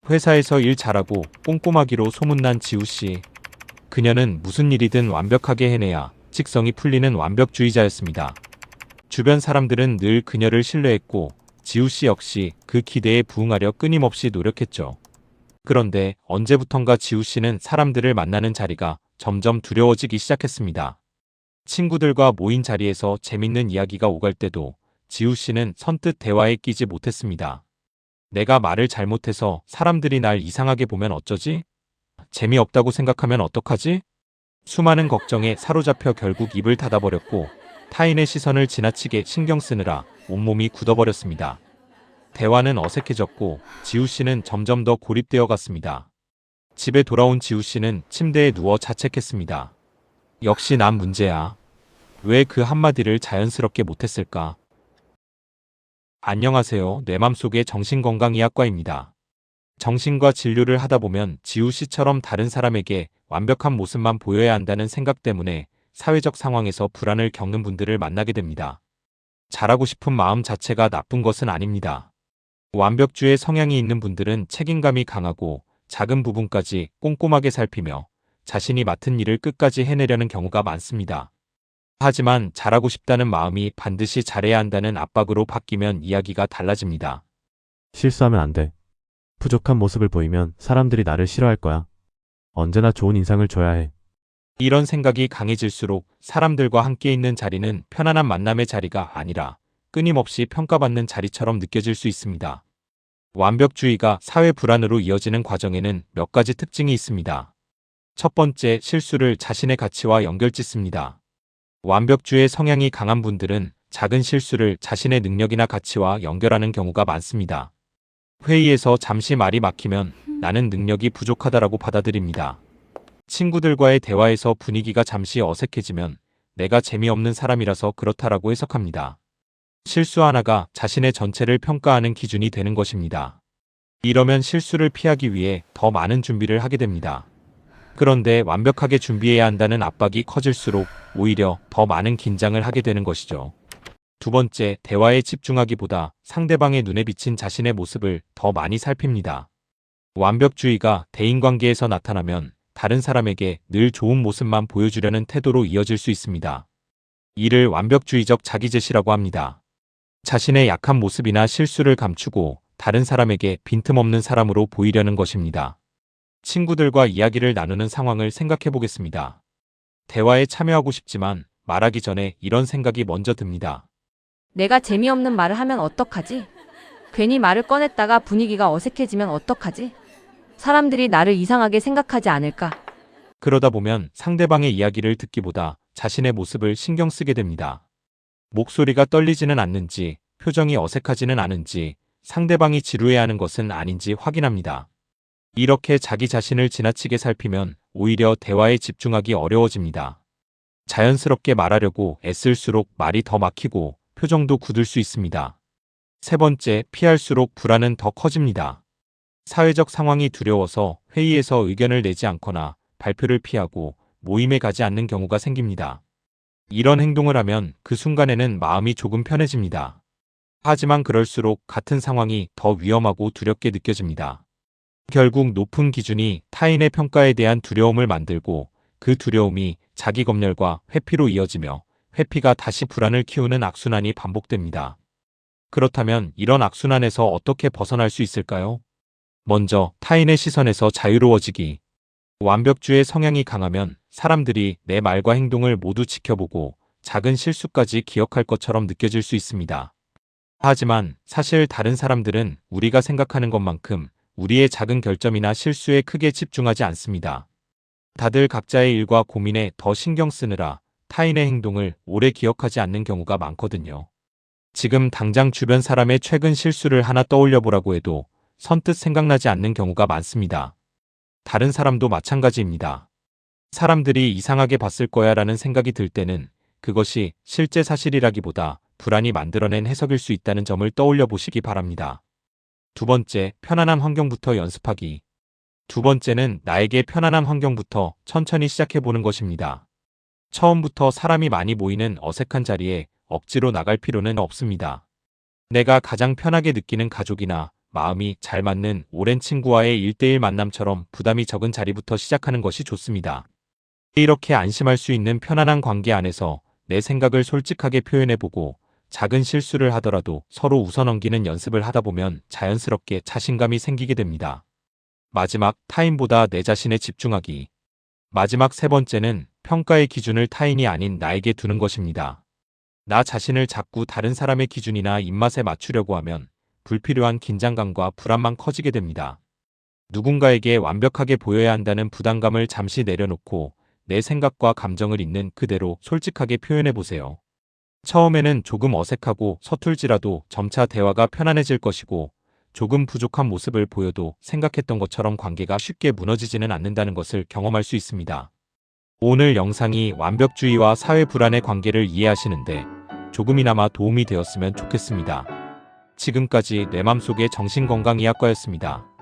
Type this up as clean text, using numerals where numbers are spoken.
회사에서 일 잘하고 꼼꼼하기로 소문난 지우씨. 그녀는 무슨 일이든 완벽하게 해내야 직성이 풀리는 완벽주의자였습니다. 주변 사람들은 늘 그녀를 신뢰했고 지우씨 역시 그 기대에 부응하려 끊임없이 노력했죠. 그런데 언제부턴가 지우씨는 사람들을 만나는 자리가 점점 두려워지기 시작했습니다. 친구들과 모인 자리에서 재밌는 이야기가 오갈 때도 지우씨는 선뜻 대화에 끼지 못했습니다. 내가 말을 잘못해서 사람들이 날 이상하게 보면 어쩌지? 재미없다고 생각하면 어떡하지? 수많은 걱정에 사로잡혀 결국 입을 닫아버렸고 타인의 시선을 지나치게 신경 쓰느라 온몸이 굳어버렸습니다. 대화는 어색해졌고 지우씨는 점점 더 고립되어 갔습니다. 집에 돌아온 지우씨는 침대에 누워 자책했습니다. 역시 난 문제야. 왜 그 한마디를 자연스럽게 못했을까? 안녕하세요. 내 맘속의 정신건강의학과입니다. 정신과 진료를 하다 보면 지우씨처럼 다른 사람에게 완벽한 모습만 보여야 한다는 생각 때문에 사회적 상황에서 불안을 겪는 분들을 만나게 됩니다. 잘하고 싶은 마음 자체가 나쁜 것은 아닙니다. 완벽주의 성향이 있는 분들은 책임감이 강하고 작은 부분까지 꼼꼼하게 살피며 자신이 맡은 일을 끝까지 해내려는 경우가 많습니다. 하지만 잘하고 싶다는 마음이 반드시 잘해야 한다는 압박으로 바뀌면 이야기가 달라집니다. 실수하면 안 돼. 부족한 모습을 보이면 사람들이 나를 싫어할 거야. 언제나 좋은 인상을 줘야 해. 이런 생각이 강해질수록 사람들과 함께 있는 자리는 편안한 만남의 자리가 아니라 끊임없이 평가받는 자리처럼 느껴질 수 있습니다. 완벽주의가 사회 불안으로 이어지는 과정에는 몇 가지 특징이 있습니다. 첫 번째, 실수를 자신의 가치와 연결짓습니다. 완벽주의 성향이 강한 분들은 작은 실수를 자신의 능력이나 가치와 연결하는 경우가 많습니다. 회의에서 잠시 말이 막히면 나는 능력이 부족하다라고 받아들입니다. 친구들과의 대화에서 분위기가 잠시 어색해지면 내가 재미없는 사람이라서 그렇다라고 해석합니다. 실수 하나가 자신의 전체를 평가하는 기준이 되는 것입니다. 이러면 실수를 피하기 위해 더 많은 준비를 하게 됩니다. 그런데 완벽하게 준비해야 한다는 압박이 커질수록 오히려 더 많은 긴장을 하게 되는 것이죠. 두 번째, 대화에 집중하기보다 상대방의 눈에 비친 자신의 모습을 더 많이 살핍니다. 완벽주의가 대인관계에서 나타나면 다른 사람에게 늘 좋은 모습만 보여주려는 태도로 이어질 수 있습니다. 이를 완벽주의적 자기제시라고 합니다. 자신의 약한 모습이나 실수를 감추고 다른 사람에게 빈틈없는 사람으로 보이려는 것입니다. 친구들과 이야기를 나누는 상황을 생각해 보겠습니다. 대화에 참여하고 싶지만 말하기 전에 이런 생각이 먼저 듭니다. 내가 재미없는 말을 하면 어떡하지? 괜히 말을 꺼냈다가 분위기가 어색해지면 어떡하지? 사람들이 나를 이상하게 생각하지 않을까? 그러다 보면 상대방의 이야기를 듣기보다 자신의 모습을 신경 쓰게 됩니다. 목소리가 떨리지는 않는지, 표정이 어색하지는 않은지, 상대방이 지루해하는 것은 아닌지 확인합니다. 이렇게 자기 자신을 지나치게 살피면 오히려 대화에 집중하기 어려워집니다. 자연스럽게 말하려고 애쓸수록 말이 더 막히고 표정도 굳을 수 있습니다. 세 번째, 피할수록 불안은 더 커집니다. 사회적 상황이 두려워서 회의에서 의견을 내지 않거나 발표를 피하고 모임에 가지 않는 경우가 생깁니다. 이런 행동을 하면 그 순간에는 마음이 조금 편해집니다. 하지만 그럴수록 같은 상황이 더 위험하고 두렵게 느껴집니다. 결국 높은 기준이 타인의 평가에 대한 두려움을 만들고 그 두려움이 자기 검열과 회피로 이어지며 회피가 다시 불안을 키우는 악순환이 반복됩니다. 그렇다면 이런 악순환에서 어떻게 벗어날 수 있을까요? 먼저 타인의 시선에서 자유로워지기. 완벽주의 성향이 강하면 사람들이 내 말과 행동을 모두 지켜보고 작은 실수까지 기억할 것처럼 느껴질 수 있습니다. 하지만 사실 다른 사람들은 우리가 생각하는 것만큼 우리의 작은 결점이나 실수에 크게 집중하지 않습니다. 다들 각자의 일과 고민에 더 신경 쓰느라 타인의 행동을 오래 기억하지 않는 경우가 많거든요. 지금 당장 주변 사람의 최근 실수를 하나 떠올려 보라고 해도 선뜻 생각나지 않는 경우가 많습니다. 다른 사람도 마찬가지입니다. 사람들이 이상하게 봤을 거야 라는 생각이 들 때는 그것이 실제 사실이라기보다 불안이 만들어낸 해석일 수 있다는 점을 떠올려 보시기 바랍니다. 두 번째, 편안한 환경부터 연습하기. 두 번째는 나에게 편안한 환경부터 천천히 시작해보는 것입니다. 처음부터 사람이 많이 모이는 어색한 자리에 억지로 나갈 필요는 없습니다. 내가 가장 편하게 느끼는 가족이나 마음이 잘 맞는 오랜 친구와의 1대1 만남처럼 부담이 적은 자리부터 시작하는 것이 좋습니다. 이렇게 안심할 수 있는 편안한 관계 안에서 내 생각을 솔직하게 표현해보고 작은 실수를 하더라도 서로 웃어넘기는 연습을 하다 보면 자연스럽게 자신감이 생기게 됩니다. 마지막, 타인보다 내 자신에 집중하기. 마지막 세 번째는 평가의 기준을 타인이 아닌 나에게 두는 것입니다. 나 자신을 자꾸 다른 사람의 기준이나 입맛에 맞추려고 하면 불필요한 긴장감과 불안만 커지게 됩니다. 누군가에게 완벽하게 보여야 한다는 부담감을 잠시 내려놓고 내 생각과 감정을 있는 그대로 솔직하게 표현해 보세요. 처음에는 조금 어색하고 서툴지라도 점차 대화가 편안해질 것이고, 조금 부족한 모습을 보여도 생각했던 것처럼 관계가 쉽게 무너지지는 않는다는 것을 경험할 수 있습니다. 오늘 영상이 완벽주의와 사회 불안의 관계를 이해하시는데 조금이나마 도움이 되었으면 좋겠습니다. 지금까지 내 맘속의 정신건강의학과였습니다.